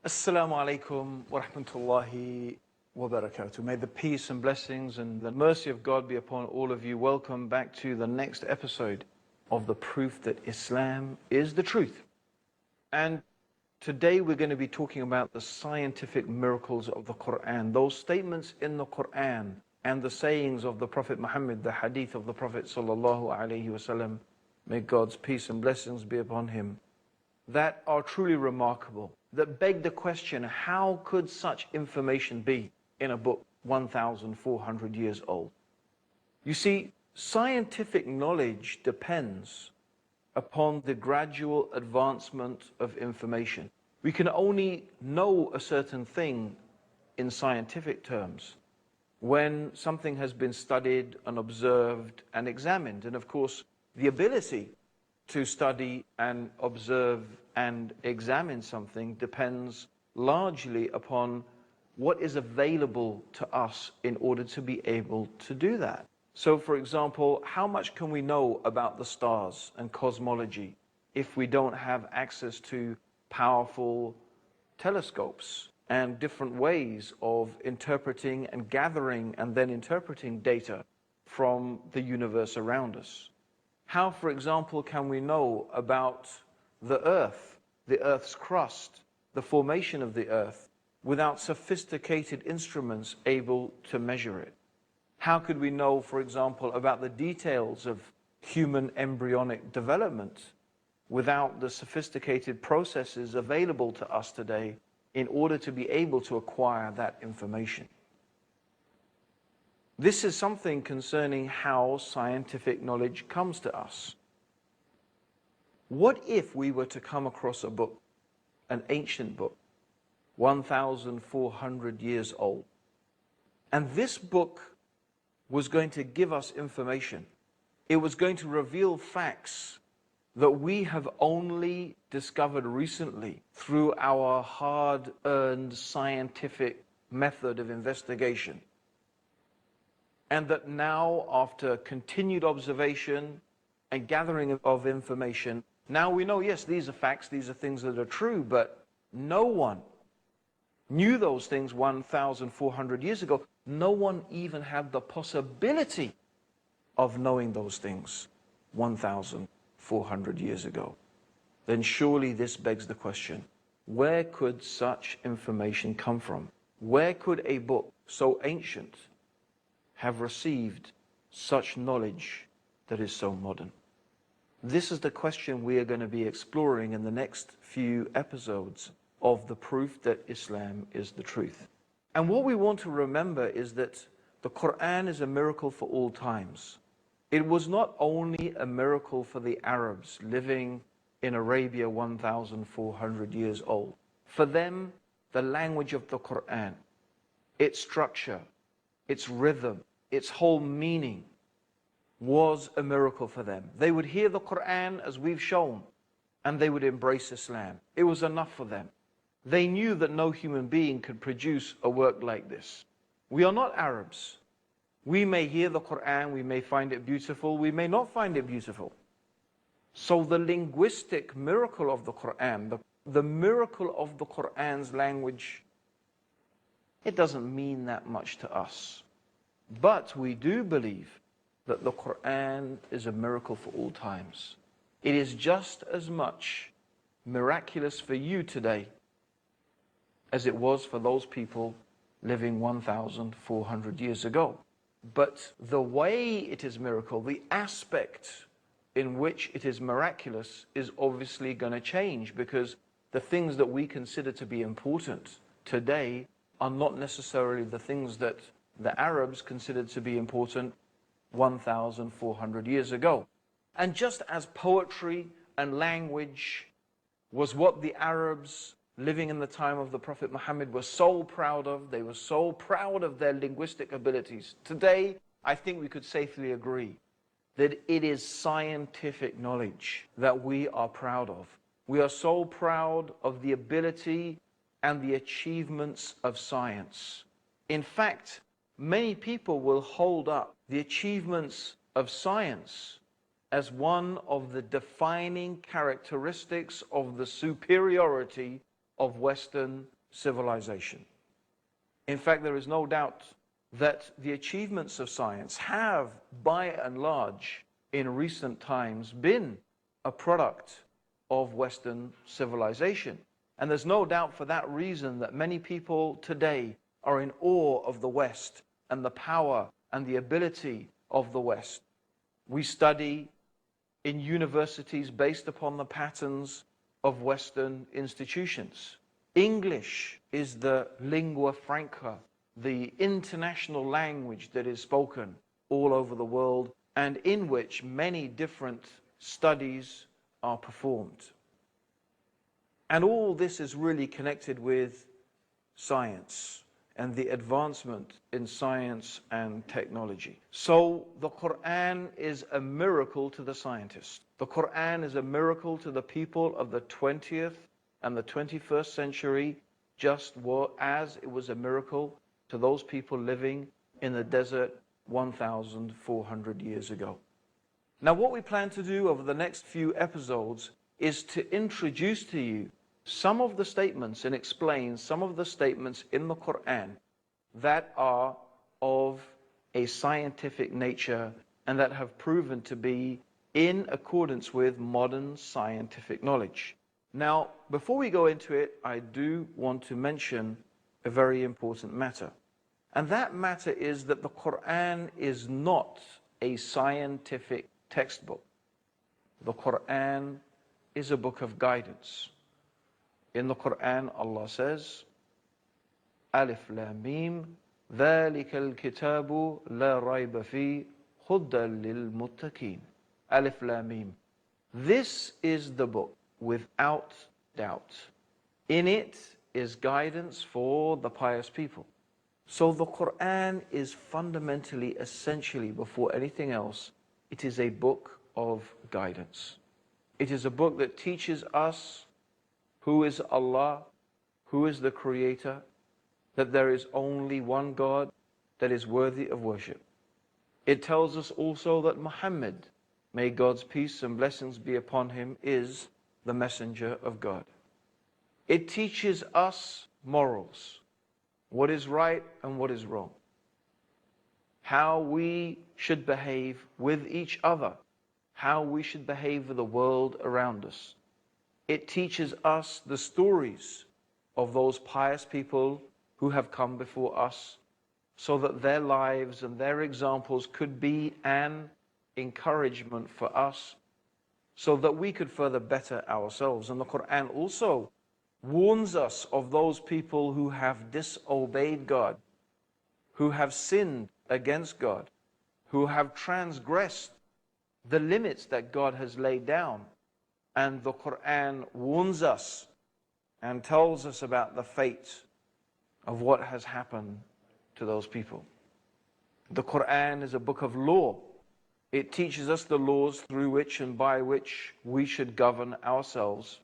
Assalamu alaikum wa rahmatullahi wa barakatuh. May the peace and blessings and the mercy of God be upon all of you. Welcome back to the next episode of the proof that Islam is the truth. And today we're going to be talking about the scientific miracles of the Quran, those statements in the Quran and the sayings of the Prophet Muhammad, the hadith of the Prophet sallallahu alaihi wasallam, may God's peace and blessings be upon him, that are truly remarkable, that beg the question, how could such information be in a book 1,400 years old? You see, scientific knowledge depends upon the gradual advancement of information. We can only know a certain thing in scientific terms when something has been studied and observed and examined. And of course, the ability to study and observe and examine something depends largely upon what is available to us in order to be able to do that. So for example, how much can we know about the stars and cosmology if we don't have access to powerful telescopes and different ways of interpreting and gathering and then interpreting data from the universe around us? How, for example, can we know about the Earth's crust, the formation of the Earth, without sophisticated instruments able to measure it? How could we know, for example, about the details of human embryonic development without the sophisticated processes available to us today in order to be able to acquire that information? This is something concerning how scientific knowledge comes to us. What if we were to come across a book, an ancient book, 1,400 years old, and this book was going to give us information? It was going to reveal facts that we have only discovered recently through our hard-earned scientific method of investigation. And that now, after continued observation and gathering of information, now we know, yes, these are facts, these are things that are true, but no one knew those things 1,400 years ago. No one even had the possibility of knowing those things 1,400 years ago. Then surely this begs the question, where could such information come from? Where could a book so ancient have received such knowledge that is so modern? This is the question we are going to be exploring in the next few episodes of the proof that Islam is the truth. And what we want to remember is that the Quran is a miracle for all times. It was not only a miracle for the Arabs living in Arabia 1,400 years old. For them, the language of the Quran, its structure, its rhythm, its whole meaning was a miracle for them. They would hear the Quran as we've shown, and they would embrace Islam. It was enough for them. They knew that no human being could produce a work like this. We are not Arabs. We may hear the Quran, we may find it beautiful, we may not find it beautiful. So the linguistic miracle of the Quran, the miracle of the Quran's language, it doesn't mean that much to us. But we do believe that the Quran is a miracle for all times. It is just as much miraculous for you today as it was for those people living 1,400 years ago. But the way it is miracle, the aspect in which it is miraculous, is obviously going to change, because the things that we consider to be important today are not necessarily the things that the Arabs considered to be important 1,400 years ago. And just as poetry and language was what the Arabs living in the time of the Prophet Muhammad were so proud of, they were so proud of their linguistic abilities. Today, I think we could safely agree that it is scientific knowledge that we are proud of. We are so proud of the ability and the achievements of science. In fact, many people will hold up the achievements of science as one of the defining characteristics of the superiority of Western civilization. In fact, there is no doubt that the achievements of science have, by and large, in recent times, been a product of Western civilization. And there's no doubt for that reason that many people today are in awe of the West and the power and the ability of the West. We study in universities based upon the patterns of Western institutions. English is the lingua franca, the international language that is spoken all over the world and in which many different studies are performed. And all this is really connected with science and the advancement in science and technology. So the Quran is a miracle to the scientist. The Quran is a miracle to the people of the 20th and the 21st century, just as it was a miracle to those people living in the desert 1,400 years ago. Now, what we plan to do over the next few episodes is to introduce to you some of the statements and explain some of the statements in the Quran that are of a scientific nature and that have proven to be in accordance with modern scientific knowledge. Now, before we go into it, I do want to mention a very important matter. And that matter is that the Quran is not a scientific textbook. The Quran is a book of guidance. In the Quran, Allah says, Alif Lam Mim, ذَلِكَ الْكِتَابُ لَا رَيْبَ فِيهِ هُدًى لِلْمُتَّقِينَ. Alif Lam Mim. This is the book without doubt. In it is guidance for the pious people. So the Quran is fundamentally, essentially, before anything else, it is a book of guidance. It is a book that teaches us who is Allah, who is the Creator, that there is only one God that is worthy of worship. It tells us also that Muhammad, may God's peace and blessings be upon him, is the messenger of God. It teaches us morals, what is right and what is wrong, how we should behave with each other, how we should behave with the world around us. It teaches us the stories of those pious people who have come before us, so that their lives and their examples could be an encouragement for us, so that we could further better ourselves. And the Quran also warns us of those people who have disobeyed God, who have sinned against God, who have transgressed the limits that God has laid down. And the Quran warns us and tells us about the fate of what has happened to those people. The Quran is a book of law. It teaches us the laws through which and by which we should govern ourselves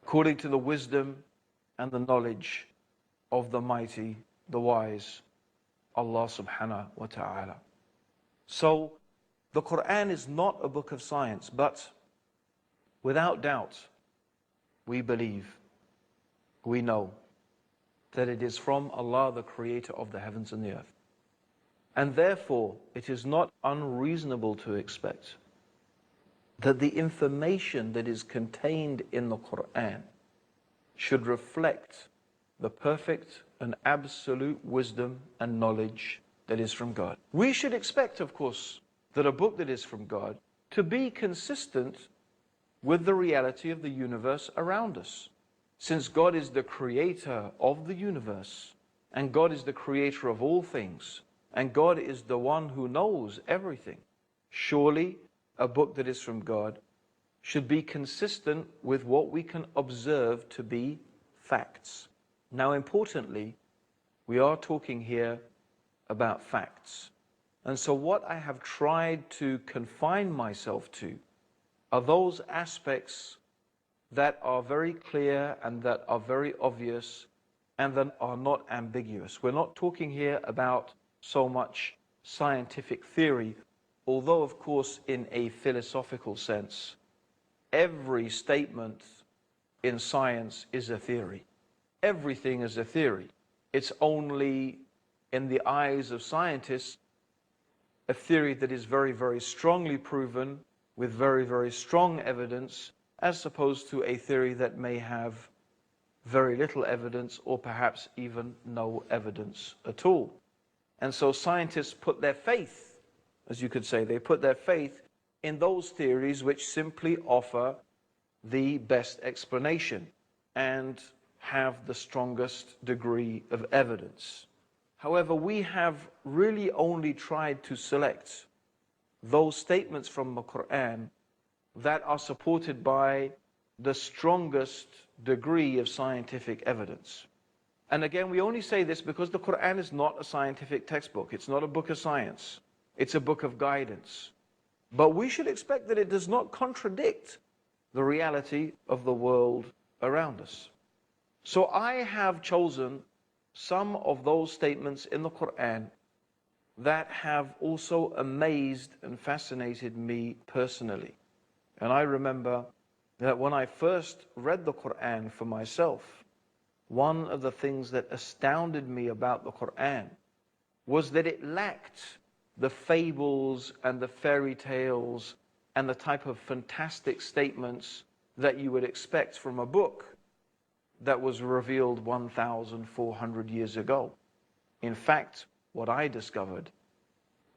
according to the wisdom and the knowledge of the mighty, the wise, Allah subhanahu wa ta'ala. So, the Quran is not a book of science, but without doubt, we believe, we know that it is from Allah, the Creator of the heavens and the earth. And therefore, it is not unreasonable to expect that the information that is contained in the Quran should reflect the perfect and absolute wisdom and knowledge that is from God. We should expect, of course, that a book that is from God to be consistent with the reality of the universe around us. Since God is the creator of the universe, and God is the creator of all things, and God is the one who knows everything, surely a book that is from God should be consistent with what we can observe to be facts. Now, importantly, we are talking here about facts. And so what I have tried to confine myself to are those aspects that are very clear and that are very obvious and that are not ambiguous. We're not talking here about so much scientific theory, although of course in a philosophical sense, every statement in science is a theory. everything is a theory. It's only, in the eyes of scientists, a theory that is very, very strongly proven with very, very strong evidence, as opposed to a theory that may have very little evidence or perhaps even no evidence at all. And so scientists put their faith, as you could say, they put their faith in those theories which simply offer the best explanation and have the strongest degree of evidence. However, we have really only tried to select those statements from the Quran that are supported by the strongest degree of scientific evidence. And again, we only say this because the Quran is not a scientific textbook. It's not a book of science. It's a book of guidance. But we should expect that it does not contradict the reality of the world around us. So I have chosen some of those statements in the Quran that have also amazed and fascinated me personally. And I remember that when I first read the Quran for myself, one of the things that astounded me about the Quran was that it lacked the fables and the fairy tales and the type of fantastic statements that you would expect from a book that was revealed 1,400 years ago. In fact, what I discovered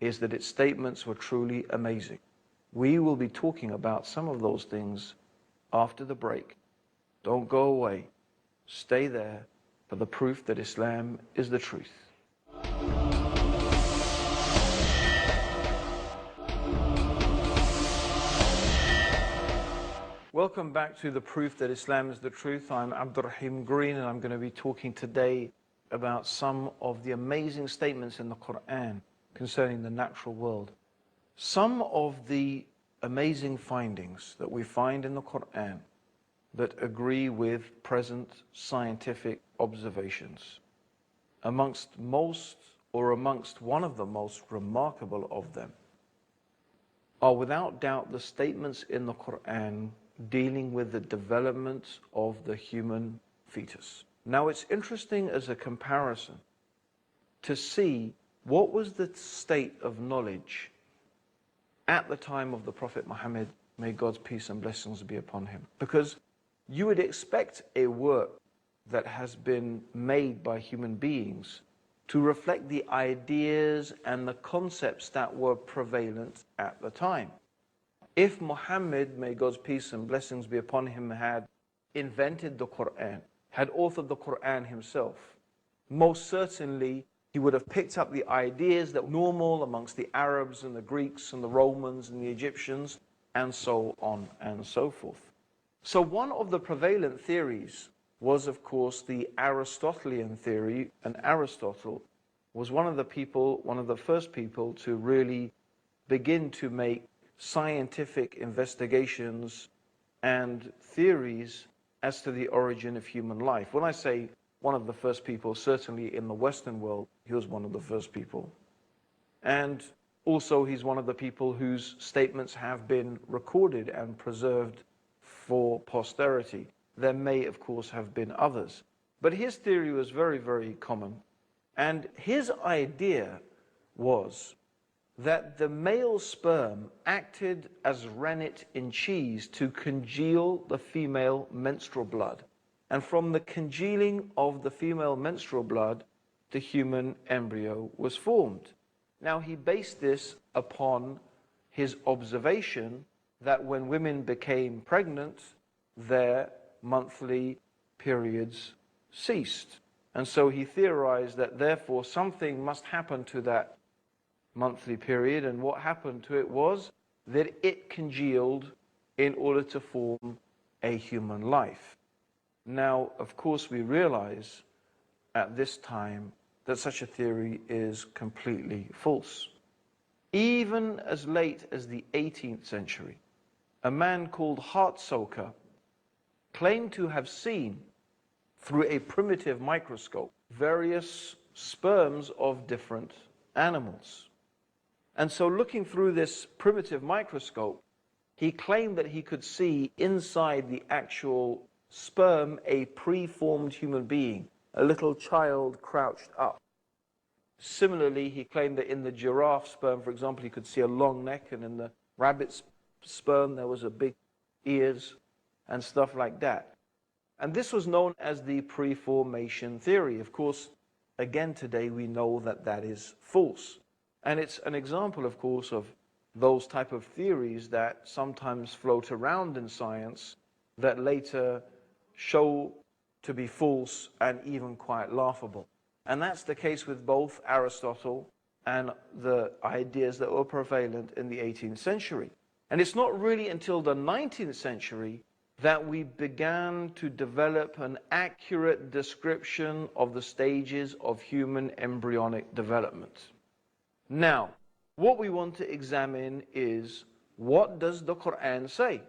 is that its statements were truly amazing. We will be talking about some of those things after the break. Don't go away. Stay there for the proof that Islam is the truth. Welcome back to the proof that Islam is the truth. I'm AbdurRaheem Green, and I'm going to be talking today about some of the amazing statements in the Quran concerning the natural world. Some of the amazing findings that we find in the Quran that agree with present scientific observations. Amongst one of the most remarkable of them are without doubt the statements in the Quran dealing with the development of the human fetus. Now it's interesting as a comparison to see what was the state of knowledge at the time of the Prophet Muhammad, may God's peace and blessings be upon him. Because you would expect a work that has been made by human beings to reflect the ideas and the concepts that were prevalent at the time. If Muhammad, may God's peace and blessings be upon him, had invented the Quran, had authored the Quran himself, most certainly he would have picked up the ideas that were normal amongst the Arabs and the Greeks and the Romans and the Egyptians, and so on and so forth. So one of the prevalent theories was, of course, the Aristotelian theory, and Aristotle was one of the first people to really begin to make scientific investigations and theories as to the origin of human life. When I say one of the first people, certainly in the Western world, he was one of the first people. And also he's one of the people whose statements have been recorded and preserved for posterity. There may, of course, have been others. But his theory was very, very common. And his idea was that the male sperm acted as rennet in cheese to congeal the female menstrual blood. And from the congealing of the female menstrual blood, the human embryo was formed. Now, he based this upon his observation that when women became pregnant, their monthly periods ceased. And so he theorized that therefore something must happen to that monthly period, and what happened to it was that it congealed in order to form a human life. Now, of course, we realize at this time that such a theory is completely false. Even as late as the 18th century, a man called Hartsoker claimed to have seen through a primitive microscope various sperms of different animals. And so looking through this primitive microscope, he claimed that he could see inside the actual sperm a preformed human being, a little child crouched up. Similarly, he claimed that in the giraffe sperm, for example, you could see a long neck, and in the rabbit's sperm there was a big ears and stuff like that. And this was known as the preformation theory. Of course, again today we know that that is false. And it's an example, of course, of those type of theories that sometimes float around in science that later show to be false and even quite laughable. And that's the case with both Aristotle and the ideas that were prevalent in the 18th century. And it's not really until the 19th century that we began to develop an accurate description of the stages of human embryonic development. Now, what we want to examine is, what does the Quran say?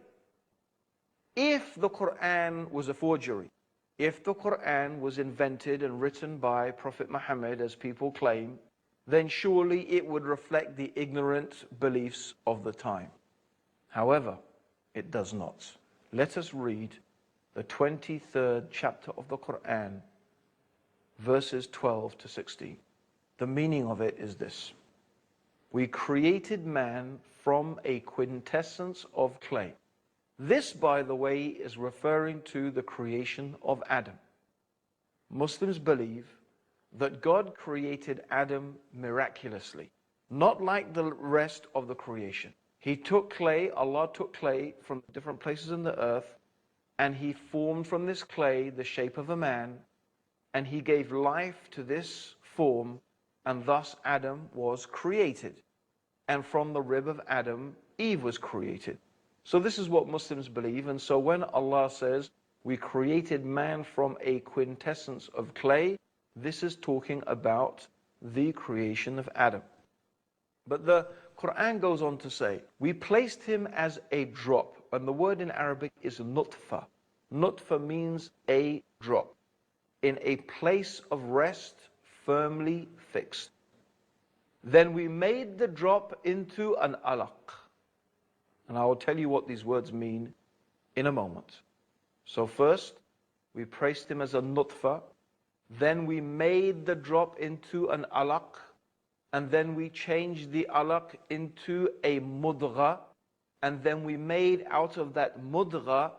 If the Quran was a forgery, if the Quran was invented and written by Prophet Muhammad, as people claim, then surely it would reflect the ignorant beliefs of the time. However, it does not. Let us read the 23rd chapter of the Quran, verses 12 to 16. The meaning of it is this: we created man from a quintessence of clay. This, by the way, is referring to the creation of Adam. Muslims believe that God created Adam miraculously, not like the rest of the creation. He took clay, Allah took clay from different places in the earth, and He formed from this clay the shape of a man, and He gave life to this form, and thus Adam was created. And from the rib of Adam, Eve was created. So this is what Muslims believe. And so when Allah says, we created man from a quintessence of clay, this is talking about the creation of Adam. But the Quran goes on to say, we placed him as a drop. And the word in Arabic is nutfa. Nutfa means a drop, in a place of rest, firmly fixed. Then we made the drop into an alaq. And I will tell you what these words mean in a moment. So first, we placed him as a nutfa. Then we made the drop into an alaq. And then we changed the alaq into a mudgha. And then we made out of that mudgha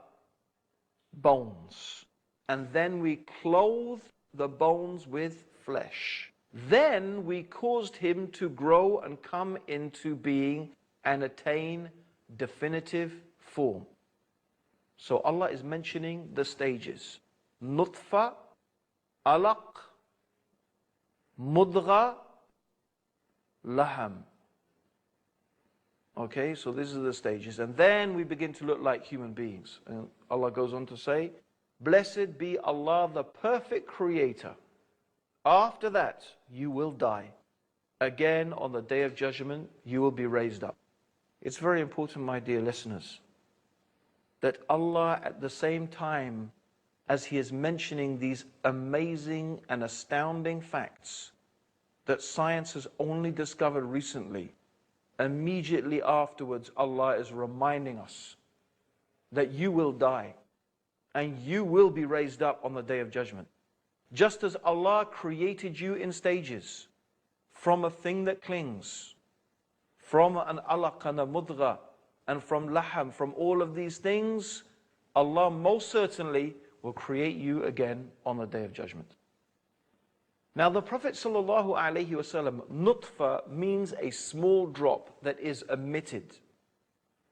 bones. And then we clothed the bones with flesh. Then we caused him to grow and come into being and attain definitive form. So Allah is mentioning the stages: nutfa, alaq, mudgha, laham. Okay, so these are the stages. And then we begin to look like human beings. And Allah goes on to say, blessed be Allah, the perfect creator. After that, you will die. Again, on the day of judgment, you will be raised up. It's very important, my dear listeners, that Allah, at the same time as He is mentioning these amazing and astounding facts that science has only discovered recently, immediately afterwards Allah is reminding us that you will die and you will be raised up on the day of judgment. Just as Allah created you in stages, from a thing that clings, from an alaq and a mudgha, and from laham, from all of these things, Allah most certainly will create you again on the day of judgment. Now the Prophet ﷺ, nutfa means a small drop that is emitted.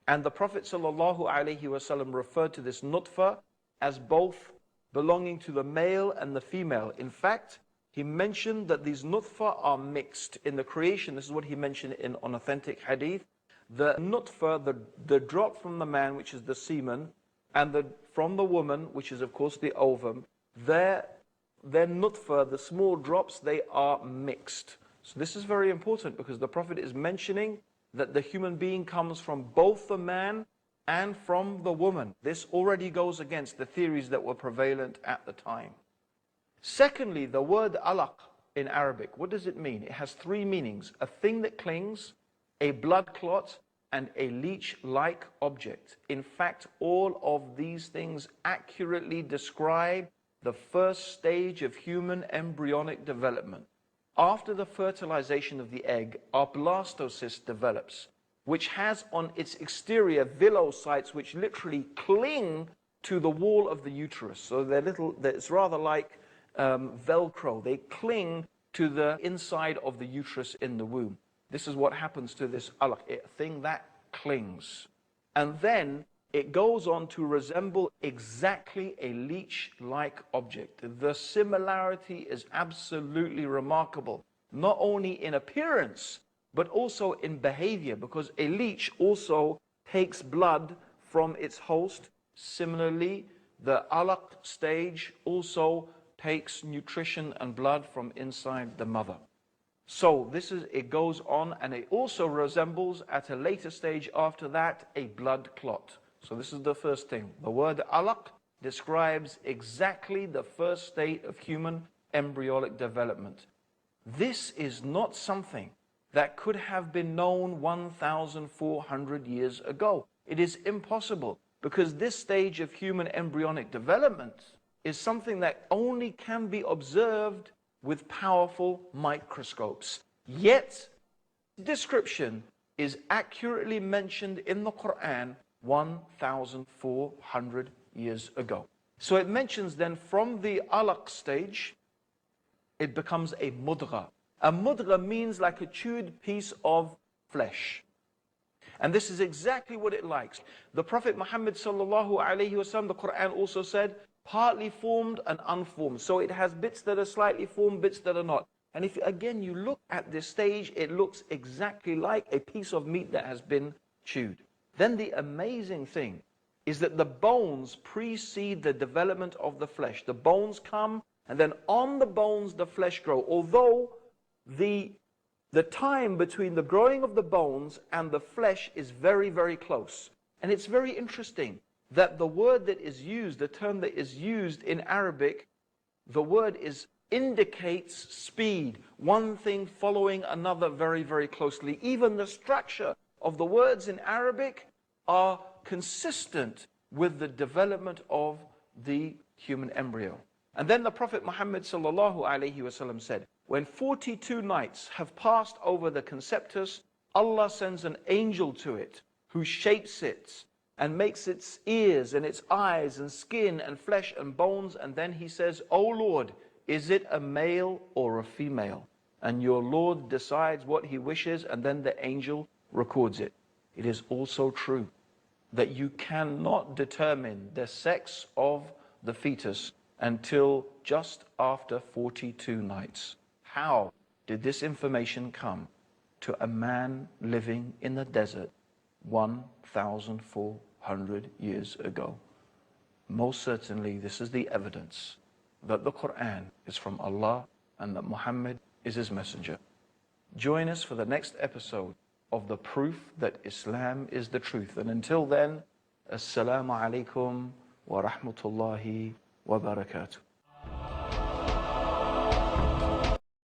And the Prophet ﷺ referred to this nutfa as both belonging to the male and the female. In fact, he mentioned that these nutfa are mixed in the creation. This is what he mentioned in an authentic hadith. The nutfa, the drop from the man, which is the semen, and from the woman, which is of course the ovum, their nutfa, the small drops, they are mixed. So this is very important because the Prophet is mentioning that the human being comes from both the man and from the woman. This already goes against the theories that were prevalent at the time. Secondly, the word alaq in Arabic, what does it mean? It has three meanings: a thing that clings, a blood clot, and a leech-like object. In fact, all of these things accurately describe the first stage of human embryonic development. After the fertilization of the egg, our blastocyst develops, which has on its exterior villocytes which literally cling to the wall of the uterus. So it's rather like Velcro. They cling to the inside of the uterus in the womb. This is what happens to this alaq, a thing that clings. And then it goes on to resemble exactly a leech-like object. The similarity is absolutely remarkable, not only in appearance, but also in behavior, because a leech also takes blood from its host. Similarly, the alaq stage also takes nutrition and blood from inside the mother. So it goes on, and it also resembles at a later stage after that a blood clot. So this is the first thing. The word alaq describes exactly the first state of human embryonic development. This is not something that could have been known 1,400 years ago. It is impossible, because this stage of human embryonic development is something that only can be observed with powerful microscopes. Yet, description is accurately mentioned in the Quran 1,400 years ago. So it mentions then from the alaq stage, it becomes a mudgha. A mudgha means like a chewed piece of flesh. And this is exactly what it likes. The Prophet Muhammad sallallahu alaihi wasallam, the Quran also said, partly formed and unformed. So it has bits that are slightly formed, bits that are not. And if again you look at this stage, it looks exactly like a piece of meat that has been chewed. Then the amazing thing is that the bones precede the development of the flesh. The bones come, and then on the bones the flesh grow. Although the time between the growing of the bones and the flesh is very, very close. And it's very interesting that the word that is used, the term that is used in Arabic, the word indicates speed, one thing following another very, very closely. Even the structure of the words in Arabic are consistent with the development of the human embryo. And then the Prophet Muhammad sallallahu alaihi wasallam said, when 42 nights have passed over the conceptus, Allah sends an angel to it who shapes it and makes its ears and its eyes and skin and flesh and bones. And then he says, O Lord, is it a male or a female? And your Lord decides what he wishes, and then the angel records it. It is also true that you cannot determine the sex of the fetus until just after 42 nights. How did this information come to a man living in the desert 1,400 years ago? Most certainly, this is the evidence that the Quran is from Allah and that Muhammad is his messenger. Join us for the next episode of the proof that Islam is the truth. And until then, Assalamu alaikum wa rahmatullahi wa barakatuh.